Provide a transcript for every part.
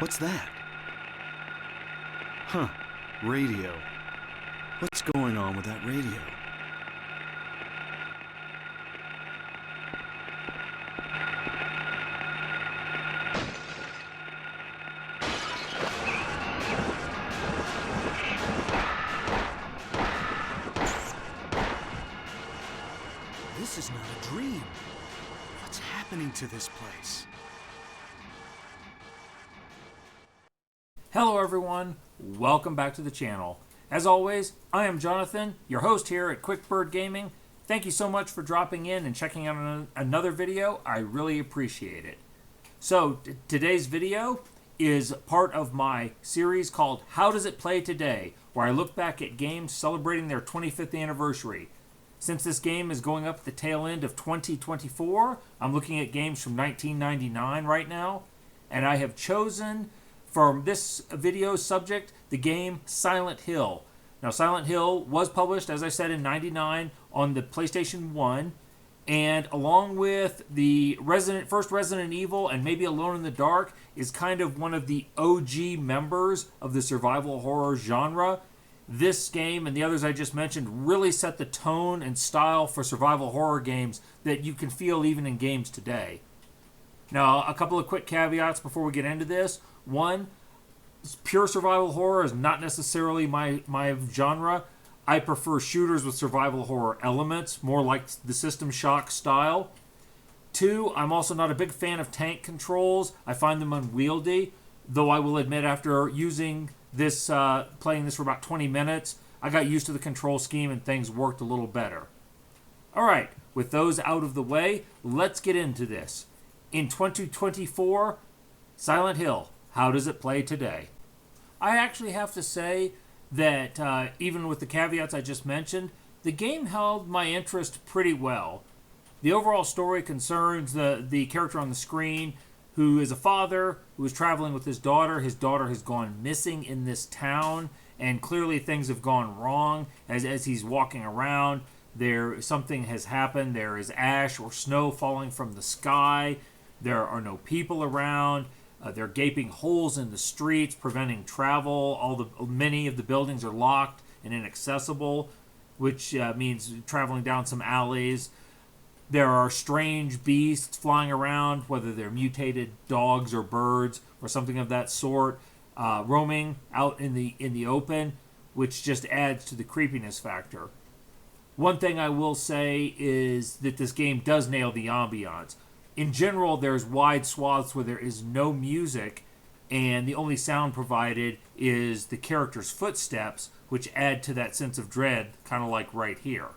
What's that? Huh. Radio. What's going on with that radio? This is not a dream. What's happening to this place? Hello everyone, welcome back to the channel. As always, I am Jonathan, your host here at QuickBird Gaming. Thank you so much for dropping in and checking out another video. I really appreciate it. So today's video is part of my series called How Does It Play Today, where I look back at games celebrating their 25th anniversary. Since this game is going up at the tail end of 2024, I'm looking at games from 1999 right now, and I have chosen from this video subject the game Silent Hill. Now, Silent Hill was published, as I said, in '99 on the PlayStation 1, and along with the first Resident Evil and maybe Alone in the Dark, is kind of one of the OG members of the survival horror genre. This game and the others I just mentioned really set the tone and style for survival horror games that you can feel even in games today. Now, a couple of quick caveats before we get into this. One, pure survival horror is not necessarily my genre. I prefer shooters with survival horror elements, more like the System Shock style. Two, I'm also not a big fan of tank controls. I find them unwieldy, though I will admit after using this, playing this for about 20 minutes, I got used to the control scheme and things worked a little better. Alright, with those out of the way, let's get into this. In 2024, Silent Hill, how does it play today? I actually have to say that even with the caveats I just mentioned, the game held my interest pretty well. The overall story concerns the character on the screen who is a father who is traveling with his daughter. His daughter has gone missing in this town, and clearly things have gone wrong as he's walking around. Something has happened. There is ash or snow falling from the sky. There are no people around. There are gaping holes in the streets preventing travel. Many of the buildings are locked and inaccessible, which means traveling down some alleys. There are strange beasts flying around, whether they're mutated dogs or birds or something of that sort, roaming out in the open, which just adds to the creepiness factor. One thing I will say is that this game does nail the ambiance. In general, there's wide swaths where there is no music, and the only sound provided is the character's footsteps, which add to that sense of dread, kind of like right here.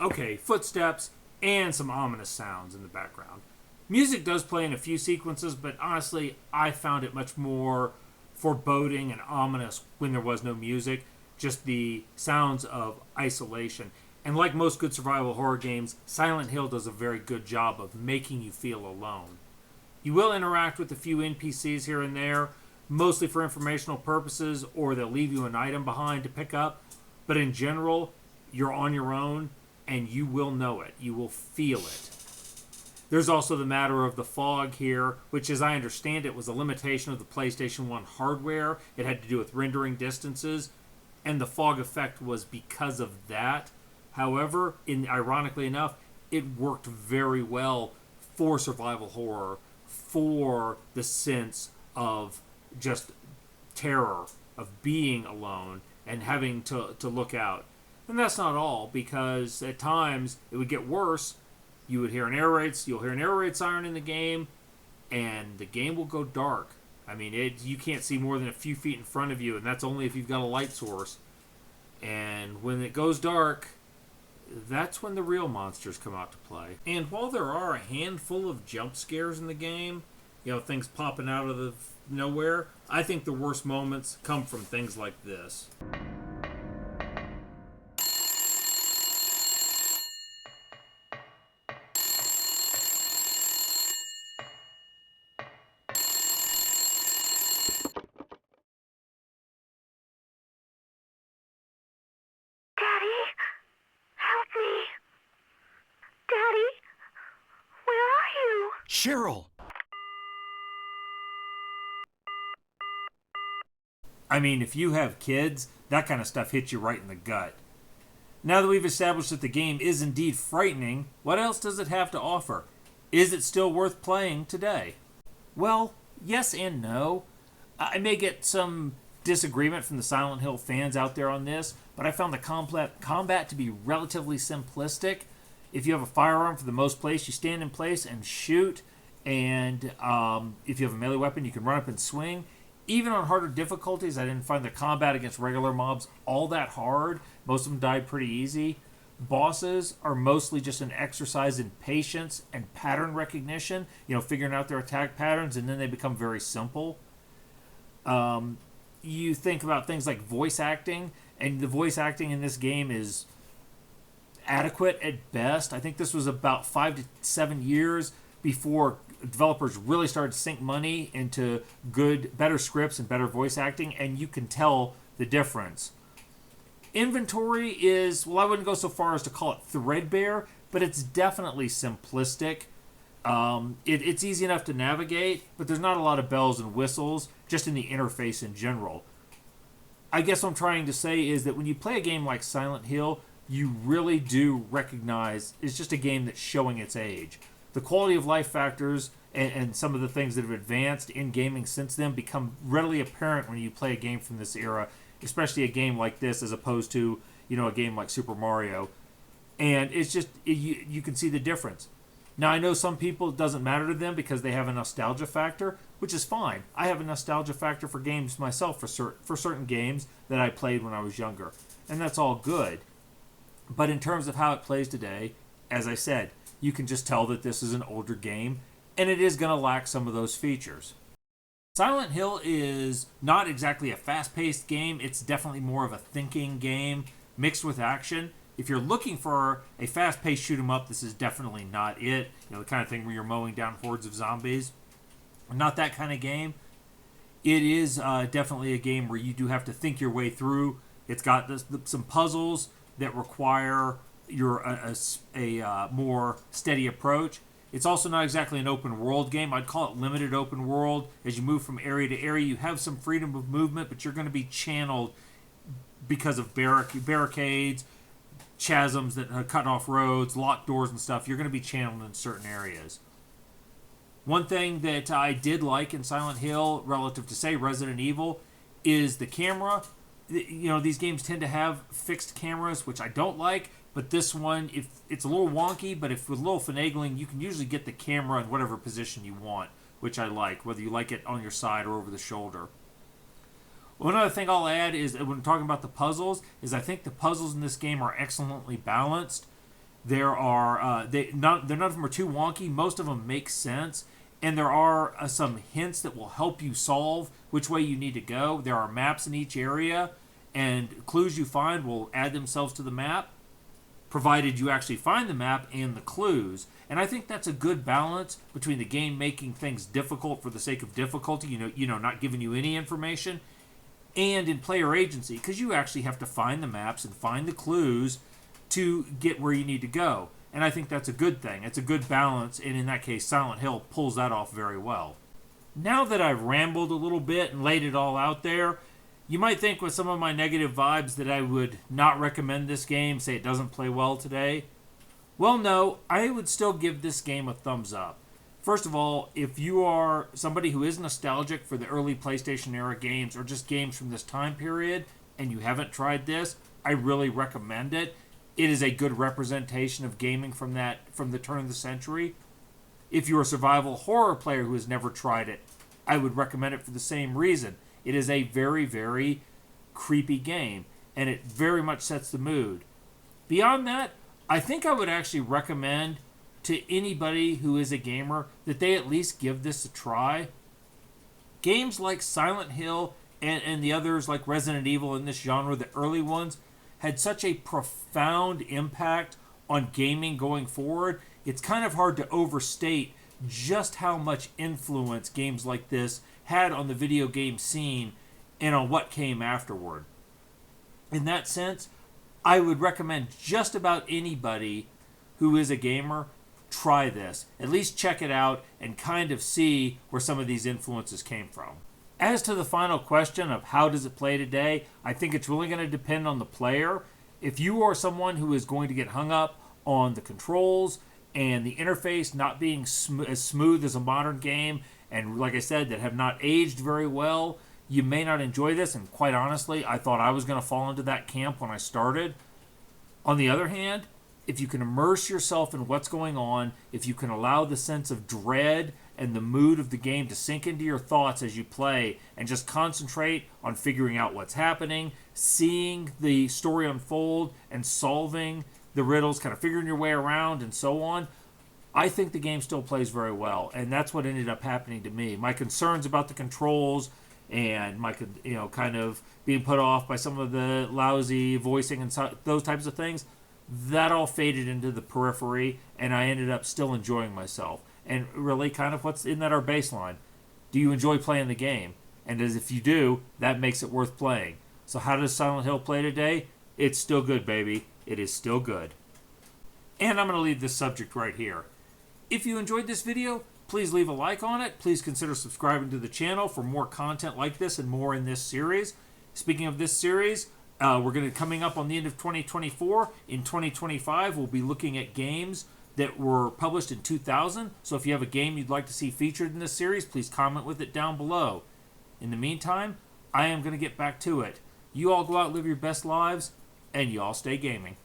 Okay, footsteps and some ominous sounds in the background. Music does play in a few sequences, but honestly, I found it much more foreboding and ominous when there was no music, just the sounds of isolation. And like most good survival horror games, Silent Hill does a very good job of making you feel alone. You will interact with a few NPCs here and there, mostly for informational purposes, or they'll leave you an item behind to pick up, but in general, you're on your own, and you will know it. You will feel it. There's also the matter of the fog here, which, as I understand it, was a limitation of the PlayStation 1 hardware. It had to do with rendering distances, and the fog effect was because of that. However, ironically enough, it worked very well for survival horror, for the sense of just terror, of being alone, and having to look out. And that's not all, because at times it would get worse. You'll hear an air raid siren in the game, and the game will go dark. I mean, you can't see more than a few feet in front of you, and that's only if you've got a light source. And when it goes dark, that's when the real monsters come out to play. And while there are a handful of jump scares in the game, things popping out of nowhere, I think the worst moments come from things like this. Cheryl! I mean, if you have kids, that kind of stuff hits you right in the gut. Now that we've established that the game is indeed frightening, what else does it have to offer? Is it still worth playing today? Well, yes and no. I may get some disagreement from the Silent Hill fans out there on this, but I found the combat to be relatively simplistic. If you have a firearm, for the most place, you stand in place and shoot, and if you have a melee weapon, you can run up and swing. Even on harder difficulties, I didn't find the combat against regular mobs all that hard. Most of them died pretty easy. Bosses are mostly just an exercise in patience and pattern recognition, figuring out their attack patterns, and then they become very simple. You think about things like voice acting, and the voice acting in this game is adequate at best. I think this was about 5 to 7 years before developers really started to sink money into better scripts and better voice acting, and you can tell the difference. Inventory is, well, I wouldn't go so far as to call it threadbare, but it's definitely simplistic. It's easy enough to navigate, but there's not a lot of bells and whistles, just in the interface in general. I guess what I'm trying to say is that when you play a game like Silent Hill, you really do recognize it's just a game that's showing its age. The quality of life factors and some of the things that have advanced in gaming since then become readily apparent when you play a game from this era, especially a game like this as opposed to, a game like Super Mario. And it's just, you can see the difference. Now, I know some people, it doesn't matter to them because they have a nostalgia factor, which is fine. I have a nostalgia factor for games myself, for certain games that I played when I was younger. And that's all good. But in terms of how it plays today, as I said, you can just tell that this is an older game, and it is going to lack some of those features. Silent Hill is not exactly a fast-paced game. It's definitely more of a thinking game mixed with action. If you're looking for a fast-paced shoot-'em-up, this is definitely not it. The kind of thing where you're mowing down hordes of zombies. Not that kind of game. It is definitely a game where you do have to think your way through. It's got some puzzles that require a more steady approach. It's also not exactly an open world game. I'd call it limited open world. As you move from area to area, you have some freedom of movement, but you're going to be channeled because of barricades, chasms that cut off roads, locked doors and stuff. You're going to be channeled in certain areas. One thing that I did like in Silent Hill relative to, say, Resident Evil is the camera. These games tend to have fixed cameras, which I don't like. But this one, if it's a little wonky, but if with a little finagling, you can usually get the camera in whatever position you want, which I like, whether you like it on your side or over the shoulder. One other thing I'll add is, when talking about the puzzles, is I think the puzzles in this game are excellently balanced. They're none of them are too wonky. Most of them make sense, and there are some hints that will help you solve which way you need to go. There are maps in each area, and clues you find will add themselves to the map, provided you actually find the map and the clues. And I think that's a good balance between the game making things difficult for the sake of difficulty, not giving you any information, and in player agency, because you actually have to find the maps and find the clues to get where you need to go. And I think that's a good thing. It's a good balance, and in that case, Silent Hill pulls that off very well. Now that I've rambled a little bit and laid it all out there, you might think with some of my negative vibes that I would not recommend this game, say it doesn't play well today. Well, no, I would still give this game a thumbs up. First of all, if you are somebody who is nostalgic for the early PlayStation era games or just games from this time period and you haven't tried this, I really recommend it. It is a good representation of gaming from the turn of the century. If you're a survival horror player who has never tried it, I would recommend it for the same reason. It is a very, very creepy game, and it very much sets the mood. Beyond that, I think I would actually recommend to anybody who is a gamer that they at least give this a try. Games like Silent Hill and the others like Resident Evil in this genre, the early ones, had such a profound impact on gaming going forward. It's kind of hard to overstate just how much influence games like this had on the video game scene and on what came afterward. In that sense, I would recommend just about anybody who is a gamer try this. At least check it out and kind of see where some of these influences came from. As to the final question of how does it play today, I think it's really going to depend on the player. If you are someone who is going to get hung up on the controls and the interface not being as smooth as a modern game, and like I said, that have not aged very well, you may not enjoy this. And quite honestly, I thought I was going to fall into that camp when I started. On the other hand, if you can immerse yourself in what's going on, if you can allow the sense of dread and the mood of the game to sink into your thoughts as you play and just concentrate on figuring out what's happening, seeing the story unfold and solving the riddles, kind of figuring your way around and so on, I think the game still plays very well. And that's what ended up happening to me. My concerns about the controls and my, kind of being put off by some of the lousy voicing and those types of things, that all faded into the periphery, and I ended up still enjoying myself. And really, kind of what's in that our baseline. Do you enjoy playing the game? And as if you do, that makes it worth playing. So how does Silent Hill play today? It's still good, baby. It is still good. And I'm going to leave this subject right here. If you enjoyed this video, please leave a like on it. Please consider subscribing to the channel for more content like this and more in this series. Speaking of this series, we're going to coming up on the end of 2024. In 2025, we'll be looking at games that were published in 2000. So if you have a game you'd like to see featured in this series, please comment with it down below. In the meantime, I am going to get back to it. You all go out and live your best lives, and you all stay gaming.